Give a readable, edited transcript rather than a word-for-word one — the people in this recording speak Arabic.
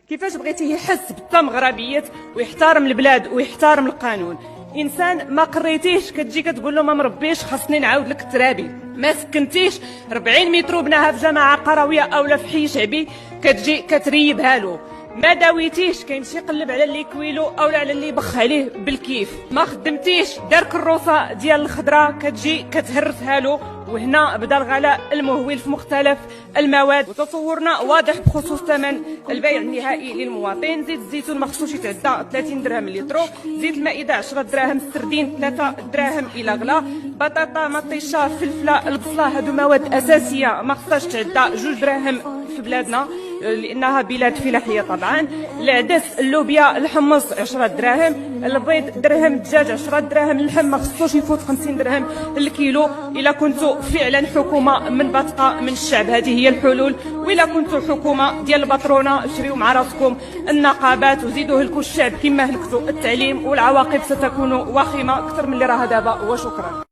كيفاش بغيتيه يحس بالتمغربيات ويحترم البلاد ويحترم القانون؟ انسان ما قريتيش كتجي كتقول له ما مربيش خاصني نعاود لك الترابي، ما سكنتيش 40 متر بناها في جماعه قرويه اولا في حي شعبي كتجي كتريبها له، ما داويتيش كيمشي يقلب على اللي كويلو اولا على اللي يبخ عليه بالكيف، ما خدمتيش دار كروسه ديال الخضره كتجي كتهرسها له، وهنا بدا الغلاء المهول في مختلف المواد. وتصورنا واضح بخصوص ثمن البيع النهائي للمواطن. زيت الزيتون ما خصوش يتعدى 30 درهم لترو، زيت المائده 10 دراهم، السردين 3 دراهم الى غلا، بطاطا مطيشه فلفله البصله هادو مواد اساسيه ما خصهاش تعدى 2 دراهم في بلادنا لانها بلاد فلاحيه طبعا. العدس اللوبيا الحمص 10 دراهم، البيض درهم، الدجاج 10 دراهم، اللحم ما خصوش يفوت 50 درهم الكيلو. الا كنتو فعلا حكومه منبثقه من الشعب هذه هي الحلول، والا كنتو حكومه ديال البطرونه شريو مع راسكم النقابات وزيدوا هلكوا الشعب كما هلكتوا التعليم، والعواقب ستكون وخيمه اكثر من اللي راها دابا. وشكرا.